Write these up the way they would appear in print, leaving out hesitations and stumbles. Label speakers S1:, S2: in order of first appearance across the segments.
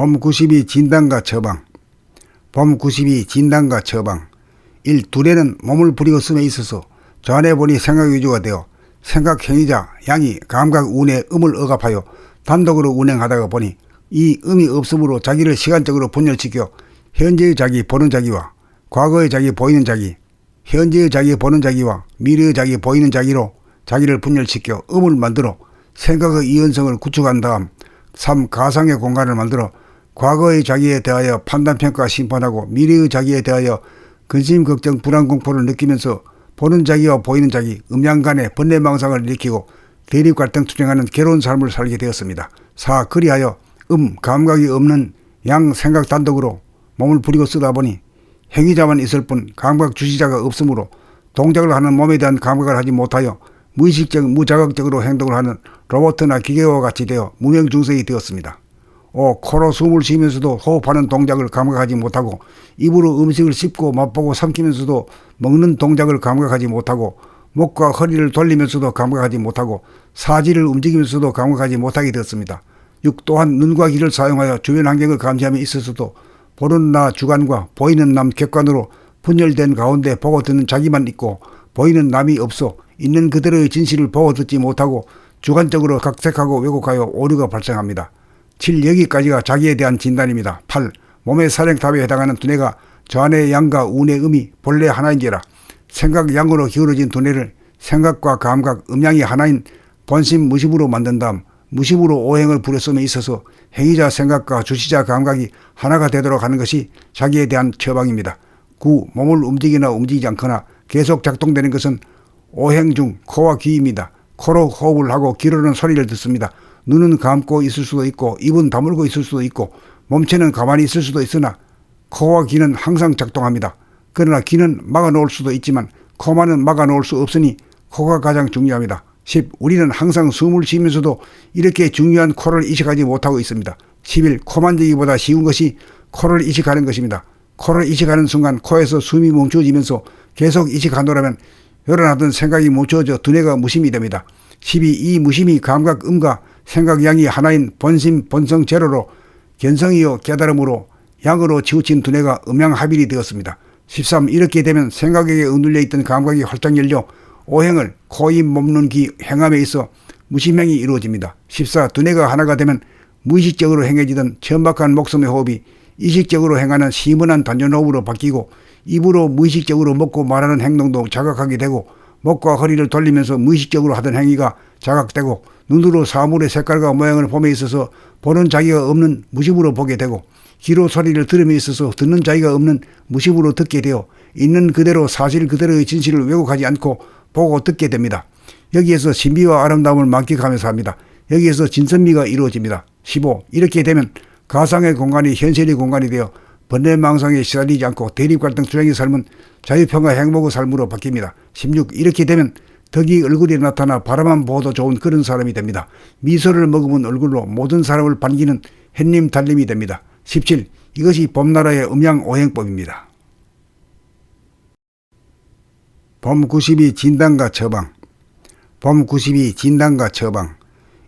S1: 범92 진단과 처방. 범92 진단과 처방. 1. 두뇌는 몸을 부리고 씀에 있어서 전에 보니 생각 위주가 되어 생각 행위자 양이 감각 운의 음을 억압하여 단독으로 운행하다가 보니 이 음이 없으므로 자기를 시간적으로 분열시켜 현재의 자기 보는 자기와 과거의 자기 보이는 자기, 현재의 자기 보는 자기와 미래의 자기 보이는 자기로 자기를 분열시켜 음을 만들어 생각의 이연성을 구축한 다음 3. 가상의 공간을 만들어 과거의 자기에 대하여 판단평가 심판하고 미래의 자기에 대하여 근심 걱정 불안 공포를 느끼면서 보는 자기와 보이는 자기 음양 간의 번뇌망상을 일으키고 대립 갈등 투쟁하는 괴로운 삶을 살게 되었습니다. 4. 그리하여 감각이 없는 양 생각 단독으로 몸을 부리고 쓰다 보니 행위자만 있을 뿐 감각 주시자가 없으므로 동작을 하는 몸에 대한 감각을 하지 못하여 무의식적 무자극적으로 행동을 하는 로봇이나 기계와 같이 되어 무명중생이 되었습니다. 5. 코로 숨을 쉬면서도 호흡하는 동작을 감각하지 못하고 입으로 음식을 씹고 맛보고 삼키면서도 먹는 동작을 감각하지 못하고 목과 허리를 돌리면서도 감각하지 못하고 사지를 움직이면서도 감각하지 못하게 되었습니다. 6. 또한 눈과 귀를 사용하여 주변 환경을 감지하며 있어서도 보는 나 주관과 보이는 남 객관으로 분열된 가운데 보고 듣는 자기만 있고 보이는 남이 없어 있는 그대로의 진실을 보고 듣지 못하고 주관적으로 각색하고 왜곡하여 오류가 발생합니다. 7. 여기까지가 자기에 대한 진단입니다. 8. 몸의 사령탑에 해당하는 두뇌가 전의 양과 운의 음이 본래 하나인지라 생각 양으로 기울어진 두뇌를 생각과 감각 음양이 하나인 본심 무심으로 만든 다음 무심으로 오행을 부렸음에 있어서 행위자 생각과 주시자 감각이 하나가 되도록 하는 것이 자기에 대한 처방입니다. 9. 몸을 움직이나 움직이지 않거나 계속 작동되는 것은 오행 중 코와 귀입니다. 코로 호흡을 하고 귀로는 소리를 듣습니다. 눈은 감고 있을 수도 있고 입은 다물고 있을 수도 있고 몸체는 가만히 있을 수도 있으나 코와 귀는 항상 작동합니다. 그러나 귀는 막아놓을 수도 있지만 코만은 막아놓을 수 없으니 코가 가장 중요합니다. 10. 우리는 항상 숨을 쉬면서도 이렇게 중요한 코를 이식하지 못하고 있습니다. 11. 코 만지기보다 쉬운 것이 코를 이식하는 것입니다. 코를 이식하는 순간 코에서 숨이 멈춰지면서 계속 이식하노라면 열어놨던 생각이 멈춰져 두뇌가 무심이 됩니다. 12. 이 무심이 감각 음과 생각 양이 하나인 본심 본성 제로로 견성이요 깨달음으로 양으로 치우친 두뇌가 음양합일이 되었습니다. 13. 이렇게 되면 생각에게 억눌려 있던 감각이 활짝 열려 오행을 코, 입, 몸, 눈, 귀 행함에 있어 무심행이 이루어집니다. 14. 두뇌가 하나가 되면 무의식적으로 행해지던 천박한 목숨의 호흡이 의식적으로 행하는 시원한 단전호흡으로 바뀌고 입으로 무의식적으로 먹고 말하는 행동도 자각하게 되고 목과 허리를 돌리면서 무의식적으로 하던 행위가 자각되고 눈으로 사물의 색깔과 모양을 봄에 있어서 보는 자기가 없는 무심으로 보게 되고 귀로 소리를 들음에 있어서 듣는 자기가 없는 무심으로 듣게 되어 있는 그대로 사실 그대로의 진실을 왜곡하지 않고 보고 듣게 됩니다. 여기에서 신비와 아름다움을 만끽하면서 합니다. 여기에서 진선미가 이루어집니다. 15. 이렇게 되면 가상의 공간이 현실의 공간이 되어 번뇌망상에 시달리지 않고 대립갈등 투쟁의 삶은 자유평화 행복의 삶으로 바뀝니다. 16. 이렇게 되면 덕이 얼굴에 나타나 바라만 보아도 좋은 그런 사람이 됩니다. 미소를 머금은 얼굴로 모든 사람을 반기는 햇님 달님이 됩니다. 17. 이것이 봄나라의 음양오행법입니다. 범92 진단과 처방. 범92 진단과 처방.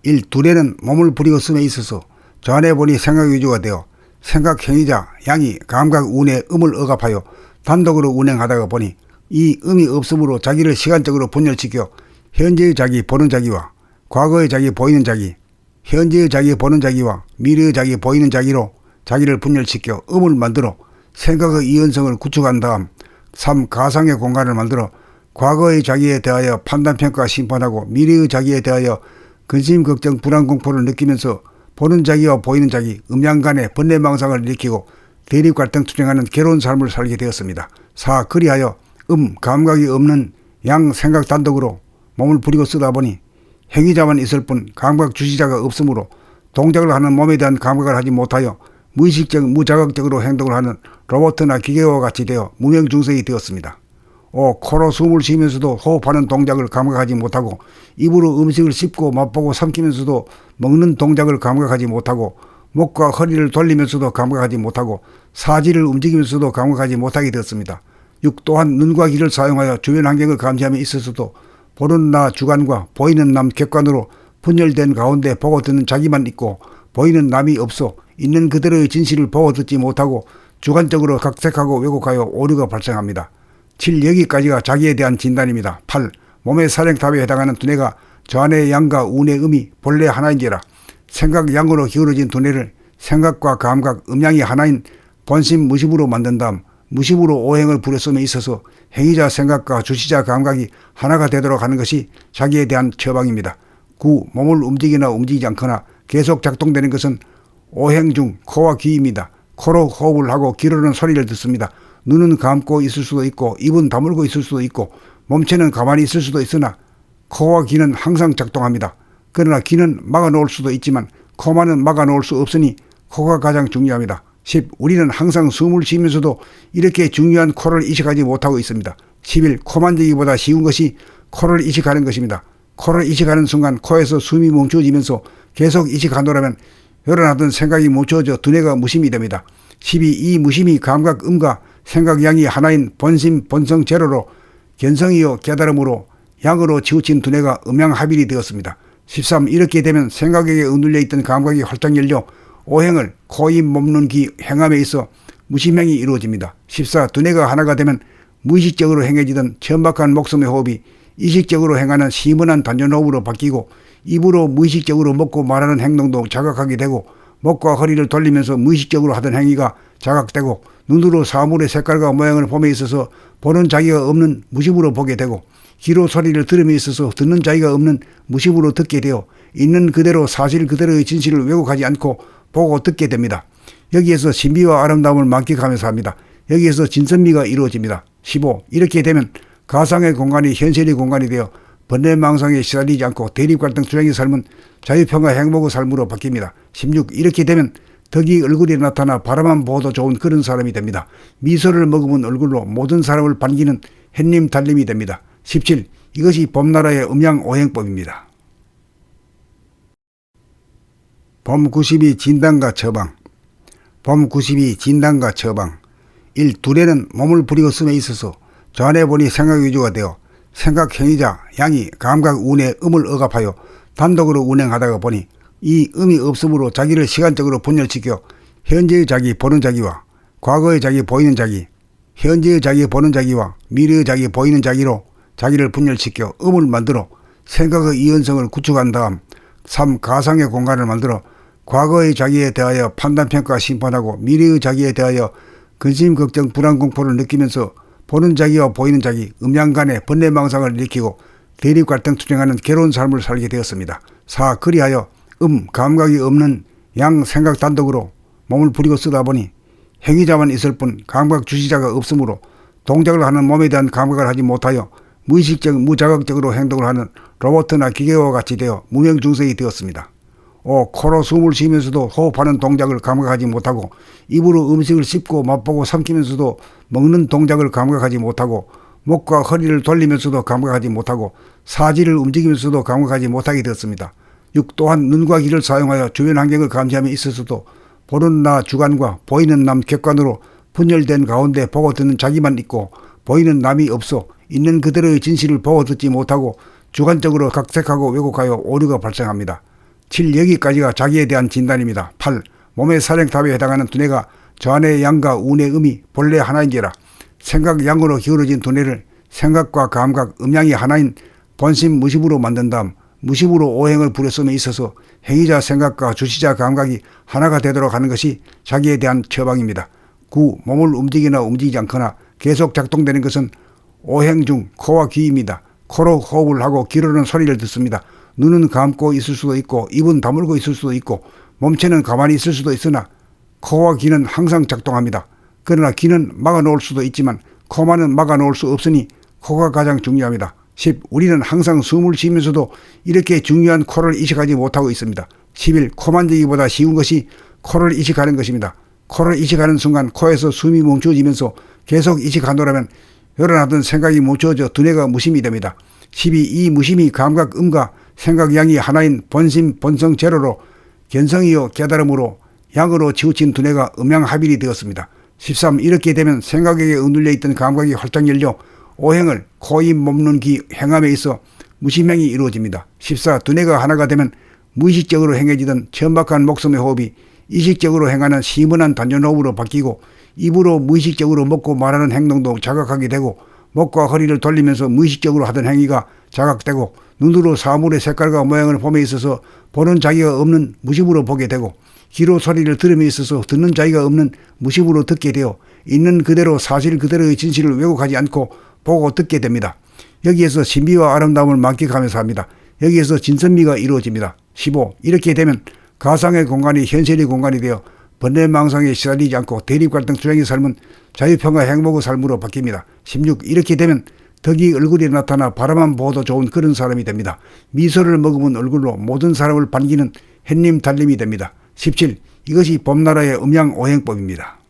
S1: 1. 두뇌는 몸을 부리고 씀에 있어서 전에 보니 생각 위주가 되어 생각 행위자 양이 감각 운의 음을 억압하여 단독으로 운행하다가 보니 이 음이 없으므로 자기를 시간적으로 분열시켜 현재의 자기 보는 자기와 과거의 자기 보이는 자기, 현재의 자기 보는 자기와 미래의 자기 보이는 자기로 자기를 분열시켜 음을 만들어 생각의 이연성을 구축한 다음 3. 가상의 공간을 만들어 과거의 자기에 대하여 판단평가 심판하고 미래의 자기에 대하여 근심 걱정 불안 공포를 느끼면서 보는 자기와 보이는 자기 음양 간의 번뇌망상을 일으키고 대립 갈등 투쟁하는 괴로운 삶을 살게 되었습니다. 4. 그리하여 감각이 없는 양 생각 단독으로 몸을 부리고 쓰다 보니 행위자만 있을 뿐 감각 주시자가 없으므로 동작을 하는 몸에 대한 감각을 하지 못하여 무의식적 무자극적으로 행동을 하는 로봇이나 기계와 같이 되어 무명중생이 되었습니다. 5. 코로 숨을 쉬면서도 호흡하는 동작을 감각하지 못하고 입으로 음식을 씹고 맛보고 삼키면서도 먹는 동작을 감각하지 못하고 목과 허리를 돌리면서도 감각하지 못하고 사지를 움직이면서도 감각하지 못하게 되었습니다. 6. 또한 눈과 귀를 사용하여 주변 환경을 감지하며 있어서도 보는 나 주관과 보이는 남 객관으로 분열된 가운데 보고 듣는 자기만 있고 보이는 남이 없어 있는 그대로의 진실을 보고 듣지 못하고 주관적으로 각색하고 왜곡하여 오류가 발생합니다. 7. 여기까지가 자기에 대한 진단입니다. 8. 몸의 사령탑에 해당하는 두뇌가 저 안의 양과 운의 음이 본래 하나인지라. 생각 양으로 기울어진 두뇌를 생각과 감각, 음양이 하나인 본심 무심으로 만든 다음 무심으로 오행을 부렸음에 있어서 행위자 생각과 주시자 감각이 하나가 되도록 하는 것이 자기에 대한 처방입니다. 9. 몸을 움직이나 움직이지 않거나 계속 작동되는 것은 오행 중 코와 귀입니다. 코로 호흡을 하고 귀로는 소리를 듣습니다. 눈은 감고 있을 수도 있고 입은 다물고 있을 수도 있고 몸체는 가만히 있을 수도 있으나 코와 귀는 항상 작동합니다. 그러나 귀는 막아놓을 수도 있지만 코만은 막아놓을 수 없으니 코가 가장 중요합니다. 10. 우리는 항상 숨을 쉬면서도 이렇게 중요한 코를 이식하지 못하고 있습니다. 11. 코 만지기보다 쉬운 것이 코를 이식하는 것입니다. 코를 이식하는 순간 코에서 숨이 멈춰지면서 계속 이식하노라면 열어놨던 생각이 멈춰져 두뇌가 무심이 됩니다. 12. 이 무심이 감각 음과 생각 양이 하나인 본심 본성 제로로 견성이요 깨달음으로 양으로 치우친 두뇌가 음양합일이 되었습니다. 13. 이렇게 되면 생각에게 억눌려 있던 감각이 활짝 열려 오행을 코, 입, 몸, 눈, 귀 행함에 있어 무심행이 이루어집니다. 14. 두뇌가 하나가 되면 무의식적으로 행해지던 천박한 목숨의 호흡이 의식적으로 행하는 시원한 단전호흡으로 바뀌고 입으로 무의식적으로 먹고 말하는 행동도 자각하게 되고 목과 허리를 돌리면서 무의식적으로 하던 행위가 자각되고 눈으로 사물의 색깔과 모양을 봄에 있어서 보는 자기가 없는 무심으로 보게 되고 귀로 소리를 들음에 있어서 듣는 자기가 없는 무심으로 듣게 되어 있는 그대로 사실 그대로의 진실을 왜곡하지 않고 보고 듣게 됩니다. 여기에서 신비와 아름다움을 만끽하면서 합니다. 여기에서 진선미가 이루어집니다. 15. 이렇게 되면 가상의 공간이 현실의 공간이 되어 번뇌망상에 시달리지 않고 대립갈등 투쟁의 삶은 자유평화 행복의 삶으로 바뀝니다. 16. 이렇게 되면 덕이 얼굴에 나타나 바라만 보아도 좋은 그런 사람이 됩니다. 미소를 머금은 얼굴로 모든 사람을 반기는 햇님 달님이 됩니다. 17. 이것이 봄나라의 음양오행법입니다. 봄 92 진단과 처방. 봄 92 진단과 처방. 1. 두뇌는 몸을 부리고 숨에 있어서 저 안에 보니 생각 위주가 되어 생각 행위자 양이 감각 운의 음을 억압하여 단독으로 운행하다가 보니 이 음이 없으므로 자기를 시간적으로 분열시켜 현재의 자기 보는 자기와 과거의 자기 보이는 자기, 현재의 자기 보는 자기와 미래의 자기 보이는 자기로 자기를 분열시켜 음을 만들어 생각의 이연성을 구축한 다음 3. 가상의 공간을 만들어 과거의 자기에 대하여 판단평가 심판하고 미래의 자기에 대하여 근심 걱정 불안 공포를 느끼면서 보는 자기와 보이는 자기 음양 간의 번뇌망상을 일으키고 대립갈등 투쟁하는 괴로운 삶을 살게 되었습니다. 4. 그리하여 감각이 없는 양 생각 단독으로 몸을 부리고 쓰다 보니 행위자만 있을 뿐 감각 주시자가 없으므로 동작을 하는 몸에 대한 감각을 하지 못하여 무의식적 무자각적으로 행동을 하는 로봇이나 기계와 같이 되어 무명중생이 되었습니다. 5. 코로 숨을 쉬면서도 호흡하는 동작을 감각하지 못하고 입으로 음식을 씹고 맛보고 삼키면서도 먹는 동작을 감각하지 못하고 목과 허리를 돌리면서도 감각하지 못하고 사지를 움직이면서도 감각하지 못하게 되었습니다. 6. 또한 눈과 귀를 사용하여 주변 환경을 감지함에 있어서도 보는 나 주관과 보이는 남 객관으로 분열된 가운데 보고 듣는 자기만 있고 보이는 남이 없어 있는 그대로의 진실을 보고 듣지 못하고 주관적으로 각색하고 왜곡하여 오류가 발생합니다. 7. 여기까지가 자기에 대한 진단입니다. 8. 몸의 사령탑에 해당하는 두뇌가 저 안의 양과 운의 음이 본래 하나인지라. 생각 양으로 기울어진 두뇌를 생각과 감각, 음양이 하나인 본심 무심으로 만든 다음 무심으로 오행을 부렸음에 있어서 행위자 생각과 주시자 감각이 하나가 되도록 하는 것이 자기에 대한 처방입니다. 9. 몸을 움직이나 움직이지 않거나 계속 작동되는 것은 오행 중 코와 귀입니다. 코로 호흡을 하고 귀로는 소리를 듣습니다. 눈은 감고 있을 수도 있고 입은 다물고 있을 수도 있고 몸체는 가만히 있을 수도 있으나 코와 귀는 항상 작동합니다. 그러나 귀는 막아놓을 수도 있지만 코만은 막아놓을 수 없으니 코가 가장 중요합니다. 10. 우리는 항상 숨을 쉬면서도 이렇게 중요한 코를 이식하지 못하고 있습니다. 11. 코 만지기보다 쉬운 것이 코를 이식하는 것입니다. 코를 이식하는 순간 코에서 숨이 멈춰지면서 계속 이식하노라면 열어놨던 생각이 멈춰져 두뇌가 무심이 됩니다. 12. 이 무심이 감각 음과 생각 양이 하나인 본심 본성 제로로 견성이요 깨달음으로 양으로 치우친 두뇌가 음양합일이 되었습니다. 13. 이렇게 되면 생각에게 억눌려 있던 감각이 활짝 열려 오행을 코, 입, 몸, 눈, 귀 행함에 있어 무심행이 이루어집니다. 14. 두뇌가 하나가 되면 무의식적으로 행해지던 천박한 목숨의 호흡이 의식적으로 행하는 시원한 단전호흡으로 바뀌고 입으로 무의식적으로 먹고 말하는 행동도 자각하게 되고 목과 허리를 돌리면서 무의식적으로 하던 행위가 자각되고 눈으로 사물의 색깔과 모양을 봄에 있어서 보는 자기가 없는 무심으로 보게 되고 귀로 소리를 들음에 있어서 듣는 자기가 없는 무심으로 듣게 되어 있는 그대로 사실 그대로의 진실을 왜곡하지 않고 보고 듣게 됩니다. 여기에서 신비와 아름다움을 만끽하면서 합니다. 여기에서 진선미가 이루어집니다. 15. 이렇게 되면 가상의 공간이 현실의 공간이 되어 번뇌망상에 시달리지 않고 대립갈등 투쟁의 삶은 자유평화 행복의 삶으로 바뀝니다. 16. 이렇게 되면 덕이 얼굴에 나타나 바라만 보아도 좋은 그런 사람이 됩니다. 미소를 머금은 얼굴로 모든 사람을 반기는 햇님 달님이 됩니다. 17. 이것이 봄나라의 음양오행법입니다.